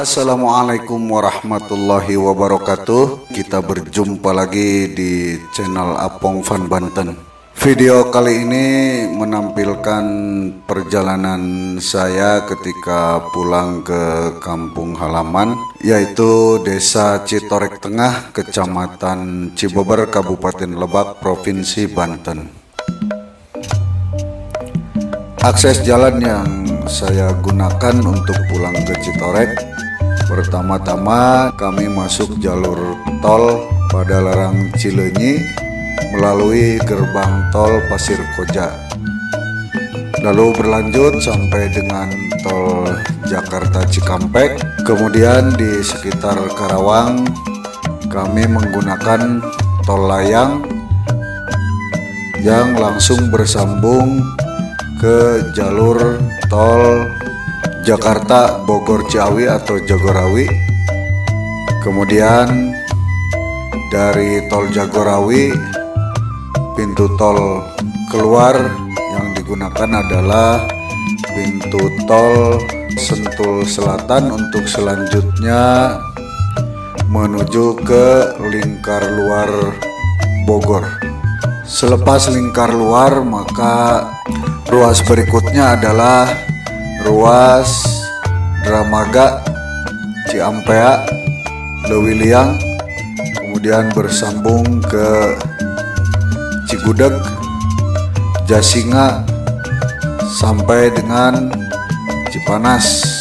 Assalamualaikum warahmatullahi wabarakatuh. Kita berjumpa lagi di channel Apong Van Banten. Video kali ini menampilkan perjalanan saya ketika pulang ke kampung halaman, yaitu Desa Citorek Tengah, Kecamatan Cibeber, Kabupaten Lebak, Provinsi Banten. Akses jalan yang saya gunakan untuk pulang ke Citorek, pertama-tama kami masuk jalur tol pada Larang Cileunyi melalui gerbang tol Pasir Koja, lalu berlanjut sampai dengan tol Jakarta Cikampek. Kemudian di sekitar Karawang kami menggunakan tol layang yang langsung bersambung ke jalur tol Jakarta Bogor Ciawi atau Jagorawi. Kemudian dari tol Jagorawi, pintu tol keluar yang digunakan adalah pintu tol Sentul Selatan untuk selanjutnya menuju ke lingkar luar Bogor. Selepas lingkar luar, maka ruas berikutnya adalah ruas Dramaga, Ciampea, Lewiliang, kemudian bersambung ke Cigudeg, Jasinga, sampai dengan Cipanas.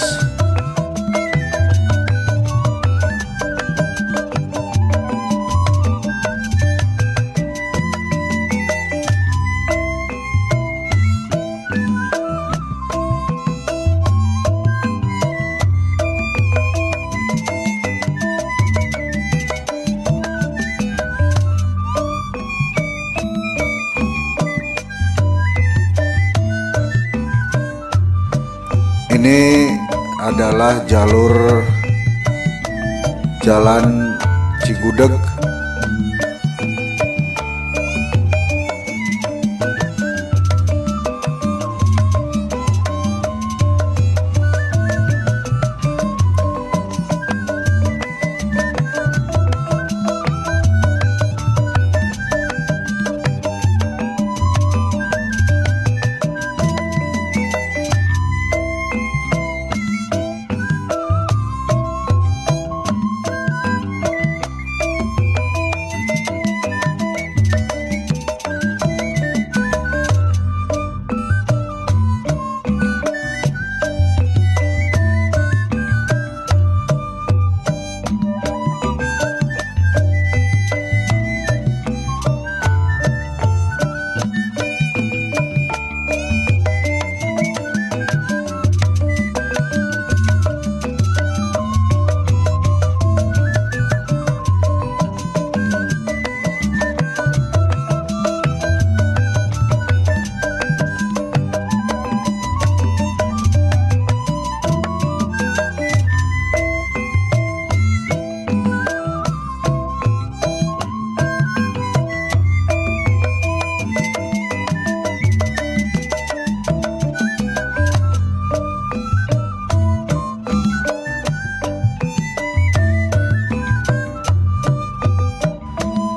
Ini adalah jalur jalan Cigudeg.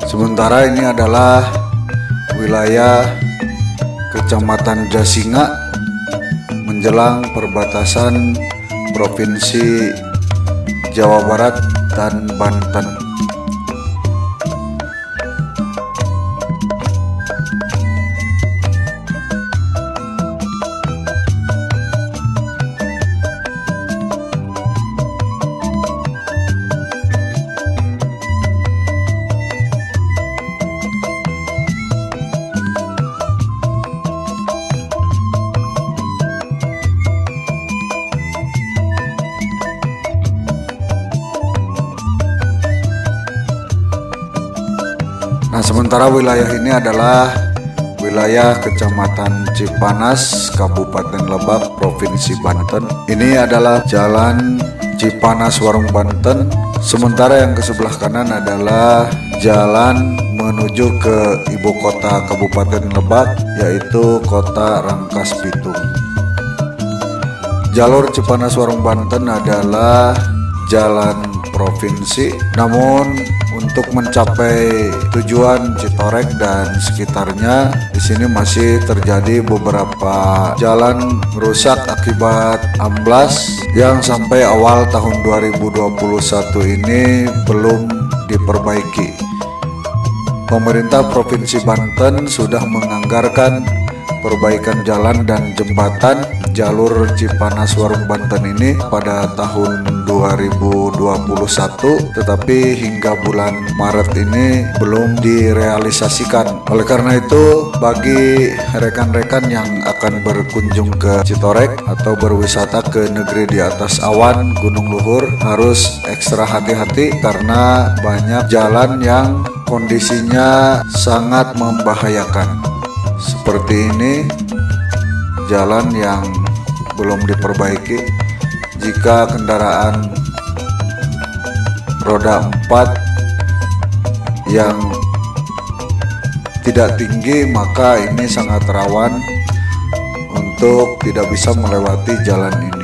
Sementara ini adalah wilayah Kecamatan Jasinga menjelang perbatasan Provinsi Jawa Barat dan Banten. Nah, sementara wilayah ini adalah wilayah Kecamatan Cipanas, Kabupaten Lebak, Provinsi Banten. Ini adalah jalan Cipanas Warung Banten. Sementara yang ke sebelah kanan adalah jalan menuju ke ibu kota Kabupaten Lebak, yaitu Kota Rangkas Bitung. Jalur Cipanas Warung Banten adalah jalan provinsi. Namun untuk mencapai tujuan Citorek dan sekitarnya, di sini masih terjadi beberapa jalan rusak akibat amblas yang sampai awal tahun 2021 ini belum diperbaiki. Pemerintah Provinsi Banten sudah menganggarkan perbaikan jalan dan jembatan jalur Cipanas Warung Banten ini pada tahun 2021, tetapi hingga bulan Maret ini belum direalisasikan. Oleh karena itu, bagi rekan-rekan yang akan berkunjung ke Citorek atau berwisata ke negeri di atas awan Gunung Luhur harus ekstra hati-hati karena banyak jalan yang kondisinya sangat membahayakan. Seperti ini jalan yang belum diperbaiki. Jika kendaraan roda 4 yang tidak tinggi, maka ini sangat rawan untuk tidak bisa melewati jalan ini.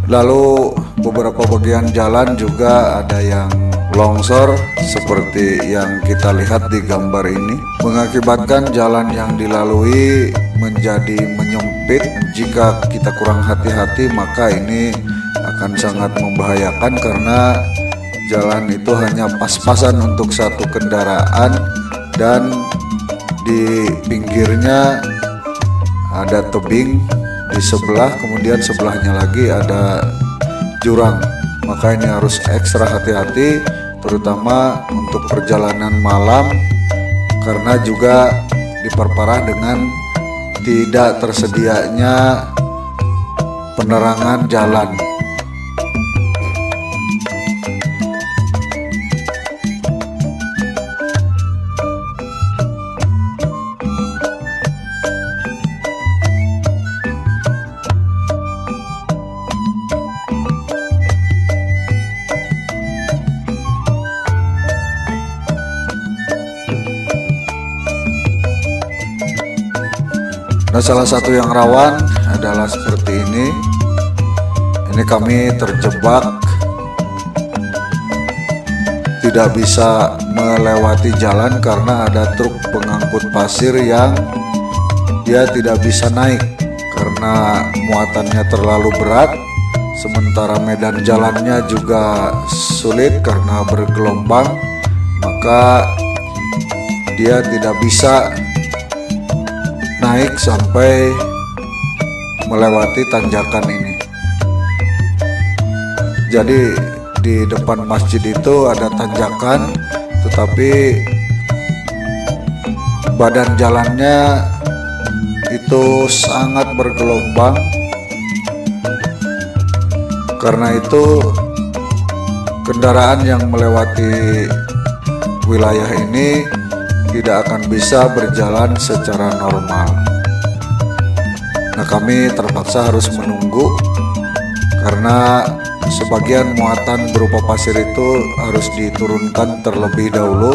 Lalu beberapa bagian jalan juga ada yang longsor seperti yang kita lihat di gambar ini, mengakibatkan jalan yang dilalui menjadi menyempit. Jika kita kurang hati-hati maka ini akan sangat membahayakan karena jalan itu hanya pas-pasan untuk satu kendaraan dan di pinggirnya ada tebing di sebelah, kemudian sebelahnya lagi ada jurang. Maka ini harus ekstra hati-hati, terutama untuk perjalanan malam, karena juga diperparah dengan tidak tersedianya penerangan jalan. Nah, salah satu yang rawan adalah seperti ini. Ini kami terjebak, tidak bisa melewati jalan karena ada truk pengangkut pasir yang dia tidak bisa naik karena muatannya terlalu berat. Sementara medan jalannya juga sulit karena bergelombang, maka dia tidak bisa naik sampai melewati tanjakan ini. Jadi di depan masjid itu ada tanjakan, tetapi badan jalannya itu sangat bergelombang. Karena itu kendaraan yang melewati wilayah ini tidak akan bisa berjalan secara normal. Nah, kami terpaksa harus menunggu karena sebagian muatan berupa pasir itu harus diturunkan terlebih dahulu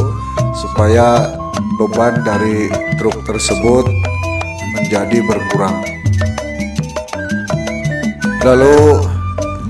supaya beban dari truk tersebut menjadi berkurang. Lalu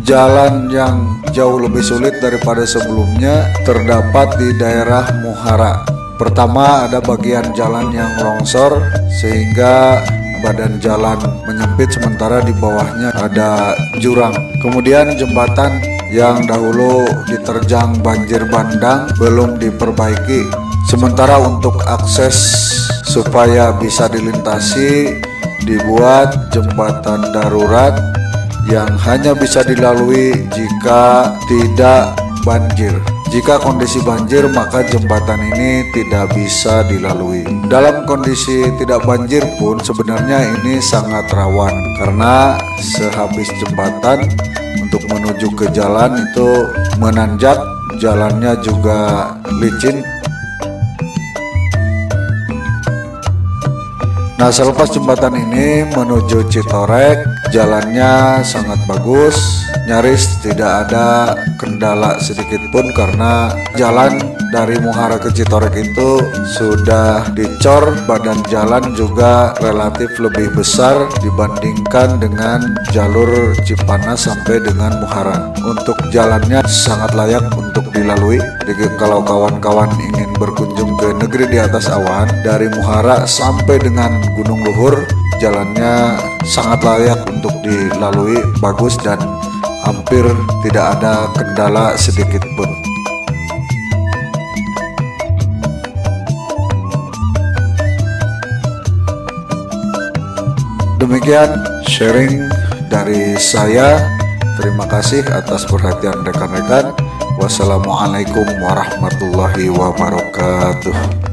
jalan yang jauh lebih sulit daripada sebelumnya terdapat di daerah Muhara. Pertama, ada bagian jalan yang longsor sehingga badan jalan menyempit, sementara di bawahnya ada jurang. Kemudian jembatan yang dahulu diterjang banjir bandang belum diperbaiki. Sementara untuk akses supaya bisa dilintasi dibuat jembatan darurat yang hanya bisa dilalui jika tidak banjir. Jika kondisi banjir, maka jembatan ini tidak bisa dilalui. Dalam kondisi tidak banjir pun sebenarnya ini sangat rawan karena sehabis jembatan untuk menuju ke jalan itu menanjak, jalannya juga licin. Nah, selepas jembatan ini menuju Citorek, jalannya sangat bagus, nyaris tidak ada kendala sedikit pun karena jalan dari Muhara ke Citorek itu sudah dicor, badan jalan juga relatif lebih besar dibandingkan dengan jalur Cipanas sampai dengan Muhara. Untuk jalannya sangat layak untuk dilalui. Jadi kalau kawan-kawan ingin berkunjung ke negeri di atas awan dari Muhara sampai dengan Gunung Luhur, jalannya sangat layak untuk dilalui, bagus dan hampir tidak ada kendala sedikit pun. Demikian sharing dari saya. Terima kasih atas perhatian rekan-rekan. Wassalamualaikum warahmatullahi wabarakatuh.